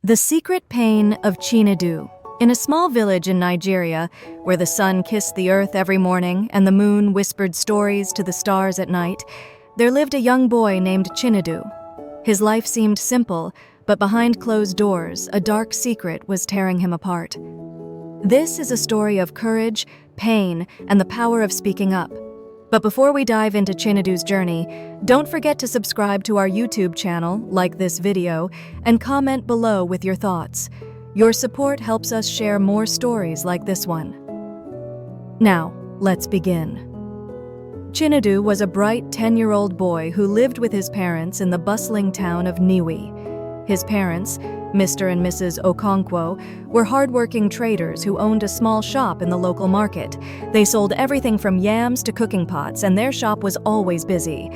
The Secret Pain of Chinedu. In a small village in Nigeria, where the sun kissed the earth every morning and the moon whispered stories to the stars at night, there lived a young boy named Chinedu. His life seemed simple, but behind closed doors, a dark secret was tearing him apart. This is a story of courage, pain, and the power of speaking up. But before we dive into Chinedu's journey, don't forget to subscribe to our YouTube channel, like this video, and comment below with your thoughts. Your support helps us share more stories like this one. Now, let's begin. Chinedu was a bright 10-year-old boy who lived with his parents in the bustling town of Niwi. His parents, Mr. and Mrs. Okonkwo, were hardworking traders who owned a small shop in the local market. They sold everything from yams to cooking pots, and their shop was always busy.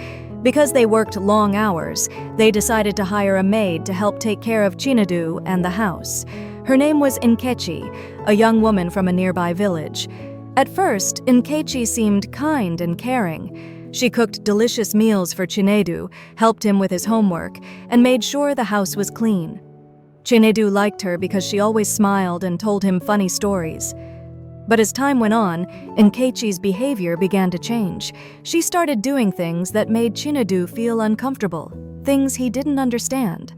Because they worked long hours, they decided to hire a maid to help take care of Chinedu and the house. Her name was Nkechi, a young woman from a nearby village. At first, Nkechi seemed kind and caring. She cooked delicious meals for Chinedu, helped him with his homework, and made sure the house was clean. Chinedu liked her because she always smiled and told him funny stories. But as time went on, Nkechi's behavior began to change. She started doing things that made Chinedu feel uncomfortable, things he didn't understand.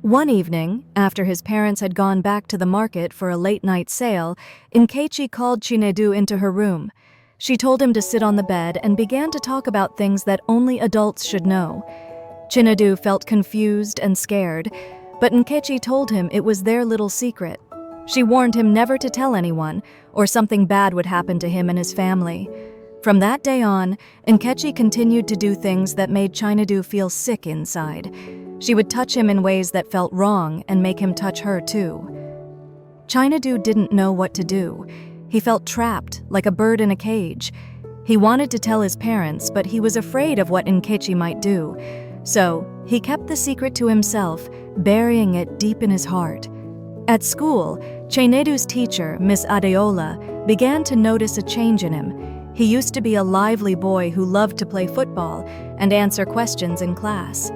One evening, after his parents had gone back to the market for a late-night sale, Nkechi called Chinedu into her room. She told him to sit on the bed and began to talk about things that only adults should know. Chinedu felt confused and scared, but Nkechi told him it was their little secret. She warned him never to tell anyone, or something bad would happen to him and his family. From that day on, Nkechi continued to do things that made Chinedu feel sick inside. She would touch him in ways that felt wrong and make him touch her too. Chinedu didn't know what to do. He felt trapped, like a bird in a cage. He wanted to tell his parents, but he was afraid of what Nkechi might do. So, he kept the secret to himself, burying it deep in his heart. At school, Chinedu's teacher, Miss Adeola, began to notice a change in him. He used to be a lively boy who loved to play football and answer questions in class.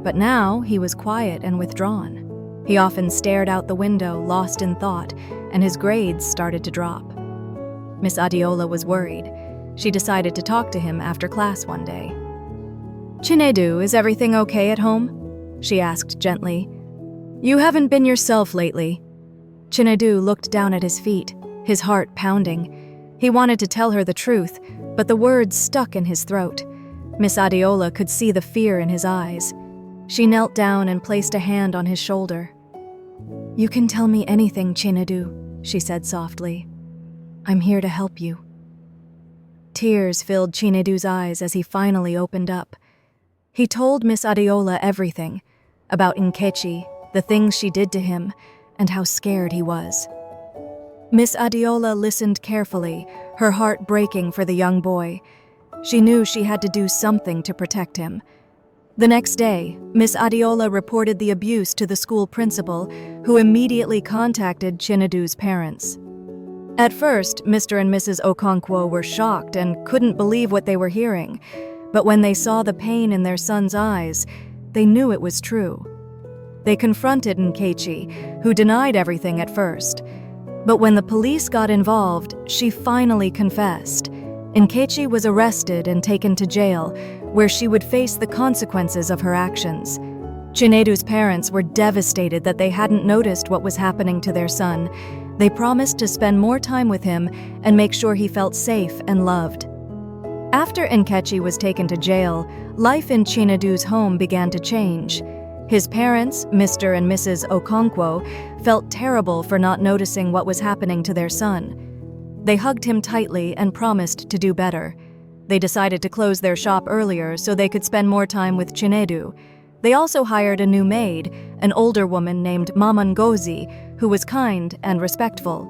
But now, he was quiet and withdrawn. He often stared out the window, lost in thought, and his grades started to drop. Miss Adeola was worried. She decided to talk to him after class one day. "Chinedu, is everything okay at home?" she asked gently. "You haven't been yourself lately." Chinedu looked down at his feet, his heart pounding. He wanted to tell her the truth, but the words stuck in his throat. Miss Adeola could see the fear in his eyes. She knelt down and placed a hand on his shoulder. "You can tell me anything, Chinedu," she said softly. "I'm here to help you." Tears filled Chinedu's eyes as he finally opened up. He told Miss Adeola everything, about Nkechi, the things she did to him, and how scared he was. Miss Adeola listened carefully, her heart breaking for the young boy. She knew she had to do something to protect him. The next day, Miss Adeola reported the abuse to the school principal, who immediately contacted Chinedu's parents. At first, Mr. and Mrs. Okonkwo were shocked and couldn't believe what they were hearing. But when they saw the pain in their son's eyes, they knew it was true. They confronted Nkechi, who denied everything at first. But when the police got involved, she finally confessed. Nkechi was arrested and taken to jail, where she would face the consequences of her actions. Chinedu's parents were devastated that they hadn't noticed what was happening to their son. They promised to spend more time with him and make sure he felt safe and loved. After Nkechi was taken to jail, life in Chinedu's home began to change. His parents, Mr. and Mrs. Okonkwo, felt terrible for not noticing what was happening to their son. They hugged him tightly and promised to do better. They decided to close their shop earlier so they could spend more time with Chinedu. They also hired a new maid, an older woman named Mama Ngozi, who was kind and respectful.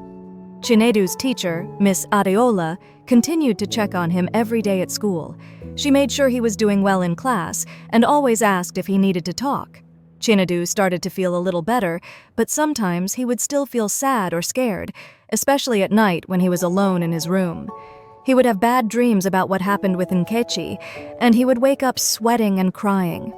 Chinedu's teacher, Miss Adeola, continued to check on him every day at school. She made sure he was doing well in class and always asked if he needed to talk. Chinedu started to feel a little better, but sometimes he would still feel sad or scared, especially at night when he was alone in his room. He would have bad dreams about what happened with Nkechi, and he would wake up sweating and crying.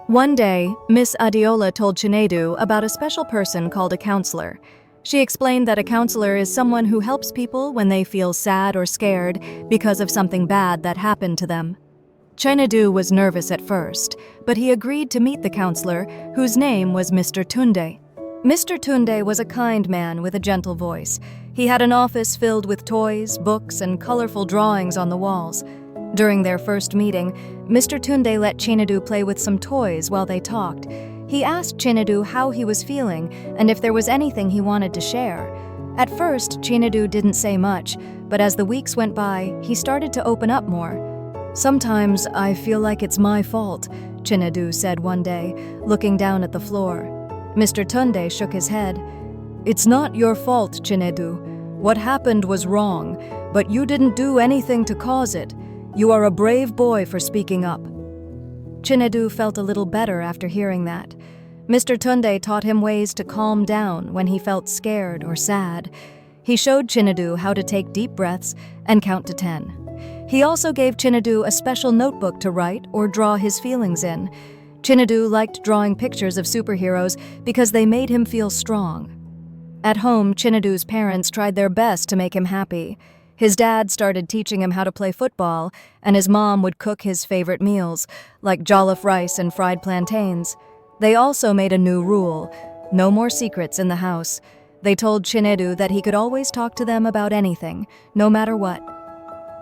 One day, Miss Adiola told Chinedu about a special person called a counselor. She explained that a counselor is someone who helps people when they feel sad or scared because of something bad that happened to them. Chinedu was nervous at first, but he agreed to meet the counselor, whose name was Mr. Tunde. Mr. Tunde was a kind man with a gentle voice. He had an office filled with toys, books, and colorful drawings on the walls. During their first meeting, Mr. Tunde let Chinedu play with some toys while they talked. He asked Chinedu how he was feeling and if there was anything he wanted to share. At first, Chinedu didn't say much, but as the weeks went by, he started to open up more. "Sometimes I feel like it's my fault," Chinedu said one day, looking down at the floor. Mr. Tunde shook his head. "It's not your fault, Chinedu. What happened was wrong, but you didn't do anything to cause it. You are a brave boy for speaking up." Chinedu felt a little better after hearing that. Mr. Tunde taught him ways to calm down when he felt scared or sad. He showed Chinedu how to take deep breaths and count to 10. He also gave Chinedu a special notebook to write or draw his feelings in. Chinedu liked drawing pictures of superheroes because they made him feel strong. At home, Chinedu's parents tried their best to make him happy. His dad started teaching him how to play football, and his mom would cook his favorite meals, like jollof rice and fried plantains. They also made a new rule: no more secrets in the house. They told Chinedu that he could always talk to them about anything, no matter what.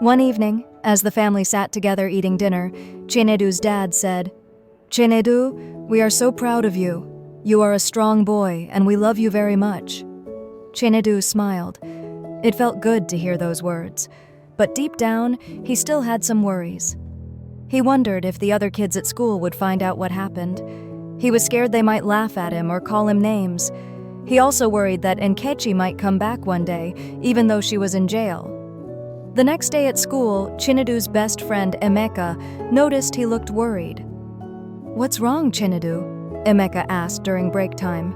One evening, as the family sat together eating dinner, Chinedu's dad said, "Chinedu, we are so proud of you. You are a strong boy, and we love you very much." Chinedu smiled. It felt good to hear those words, but deep down, he still had some worries. He wondered if the other kids at school would find out what happened. He was scared they might laugh at him or call him names. He also worried that Nkechi might come back one day, even though she was in jail. The next day at school, Chinedu's best friend Emeka noticed he looked worried. "What's wrong, Chinedu?" Emeka asked during break time.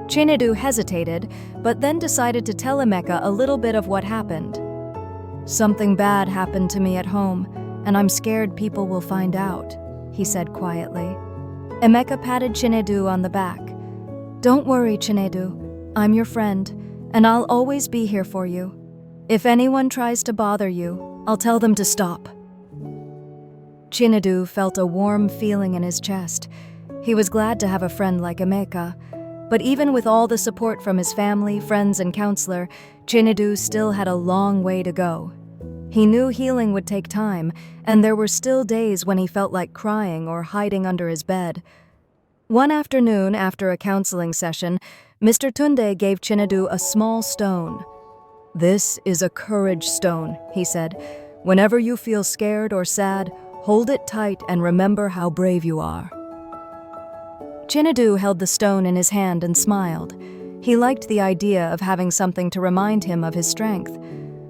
Chinedu hesitated, but then decided to tell Emeka a little bit of what happened. "Something bad happened to me at home, and I'm scared people will find out," he said quietly. Emeka patted Chinedu on the back. "Don't worry, Chinedu. I'm your friend, and I'll always be here for you. If anyone tries to bother you, I'll tell them to stop." Chinedu felt a warm feeling in his chest. He was glad to have a friend like Emeka. But even with all the support from his family, friends, and counselor, Chinedu still had a long way to go. He knew healing would take time, and there were still days when he felt like crying or hiding under his bed. One afternoon, after a counseling session, Mr. Tunde gave Chinedu a small stone. "This is a courage stone," he said. "Whenever you feel scared or sad, hold it tight and remember how brave you are." Chinedu held the stone in his hand and smiled. He liked the idea of having something to remind him of his strength.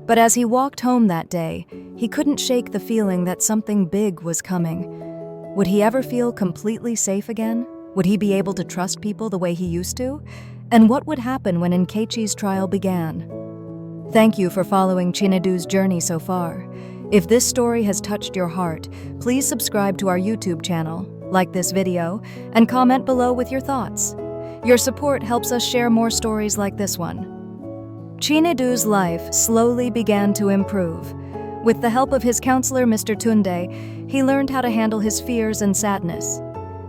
But as he walked home that day, he couldn't shake the feeling that something big was coming. Would he ever feel completely safe again? Would he be able to trust people the way he used to? And what would happen when Nkechi's trial began? Thank you for following Chinedu's journey so far. If this story has touched your heart, please subscribe to our YouTube channel, like this video, and comment below with your thoughts. Your support helps us share more stories like this one. Chinedu's life slowly began to improve. With the help of his counselor, Mr. Tunde, he learned how to handle his fears and sadness.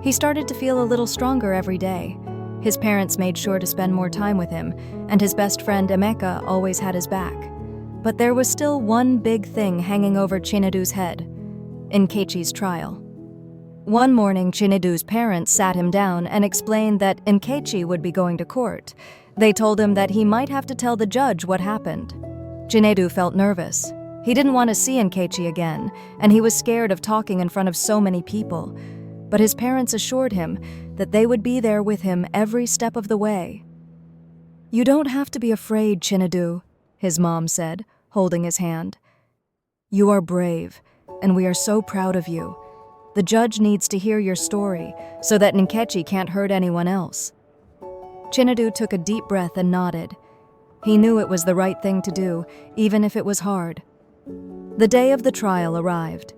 He started to feel a little stronger every day. His parents made sure to spend more time with him, and his best friend Emeka always had his back. But there was still one big thing hanging over Chinedu's head: Nkechi's trial. One morning, Chinedu's parents sat him down and explained that Nkechi would be going to court. They told him that he might have to tell the judge what happened. Chinedu felt nervous. He didn't want to see Nkechi again, and he was scared of talking in front of so many people. But his parents assured him that they would be there with him every step of the way. "You don't have to be afraid, Chinedu," his mom said, holding his hand. "You are brave, and we are so proud of you. The judge needs to hear your story so that Nkechi can't hurt anyone else." Chinedu took a deep breath and nodded. He knew it was the right thing to do, even if it was hard. The day of the trial arrived.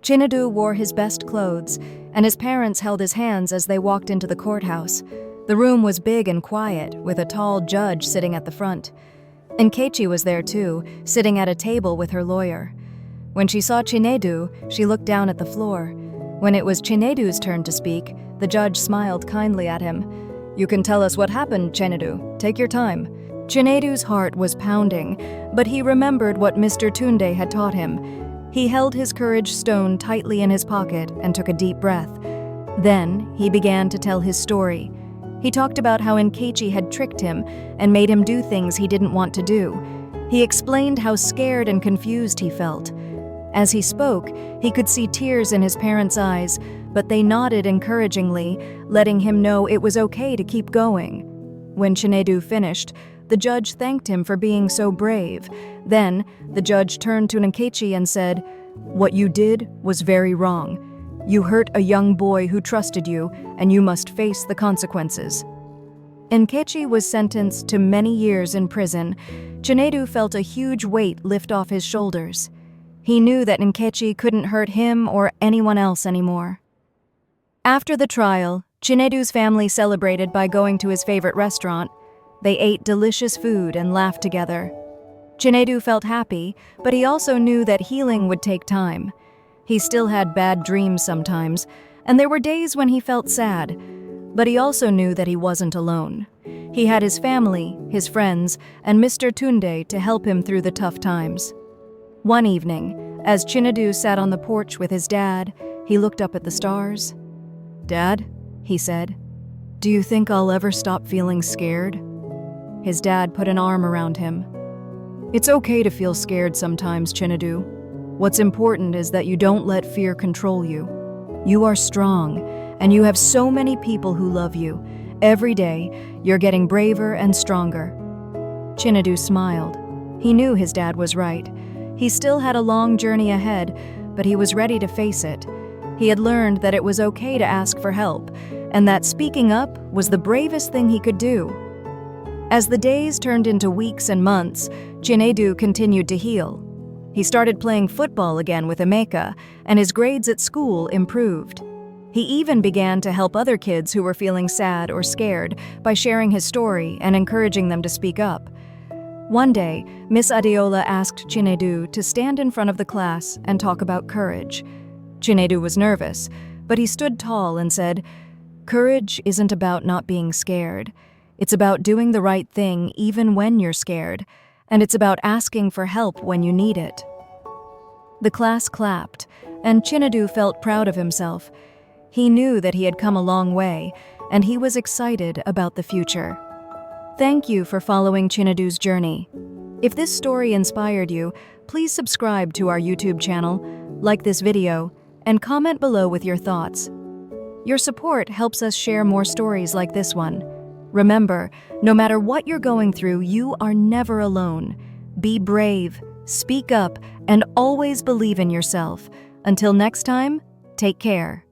Chinedu wore his best clothes, and his parents held his hands as they walked into the courthouse. The room was big and quiet, with a tall judge sitting at the front. Nkechi was there too, sitting at a table with her lawyer. When she saw Chinedu, she looked down at the floor. When it was Chinedu's turn to speak, the judge smiled kindly at him. "You can tell us what happened, Chinedu. Take your time." Chinedu's heart was pounding, but he remembered what Mr. Tunde had taught him. He held his courage stone tightly in his pocket and took a deep breath. Then he began to tell his story. He talked about how Nkechi had tricked him and made him do things he didn't want to do. He explained how scared and confused he felt. As he spoke, he could see tears in his parents' eyes, but they nodded encouragingly, letting him know it was okay to keep going. When Chinedu finished, the judge thanked him for being so brave. Then, the judge turned to Nkechi and said, "What you did was very wrong. You hurt a young boy who trusted you, and you must face the consequences." Nkechi was sentenced to many years in prison. Chinedu felt a huge weight lift off his shoulders. He knew that Nkechi couldn't hurt him or anyone else anymore. After the trial, Chinedu's family celebrated by going to his favorite restaurant. They ate delicious food and laughed together. Chinedu felt happy, but he also knew that healing would take time. He still had bad dreams sometimes, and there were days when he felt sad, but he also knew that he wasn't alone. He had his family, his friends, and Mr. Tunde to help him through the tough times. One evening, as Chinedu sat on the porch with his dad, he looked up at the stars. "Dad," he said, "do you think I'll ever stop feeling scared?" His dad put an arm around him. "It's okay to feel scared sometimes, Chinedu. What's important is that you don't let fear control you. You are strong, and you have so many people who love you. Every day, you're getting braver and stronger." Chinedu smiled. He knew his dad was right. He still had a long journey ahead, but he was ready to face it. He had learned that it was okay to ask for help, and that speaking up was the bravest thing he could do. As the days turned into weeks and months, Chinedu continued to heal. He started playing football again with Emeka, and his grades at school improved. He even began to help other kids who were feeling sad or scared by sharing his story and encouraging them to speak up. One day, Miss Adeola asked Chinedu to stand in front of the class and talk about courage. Chinedu was nervous, but he stood tall and said, "Courage isn't about not being scared. It's about doing the right thing even when you're scared, and it's about asking for help when you need it." The class clapped, and Chinedu felt proud of himself. He knew that he had come a long way, and he was excited about the future. Thank you for following Chinedu's journey. If this story inspired you, please subscribe to our YouTube channel, like this video, and comment below with your thoughts. Your support helps us share more stories like this one. Remember, no matter what you're going through, you are never alone. Be brave, speak up, and always believe in yourself. Until next time, take care.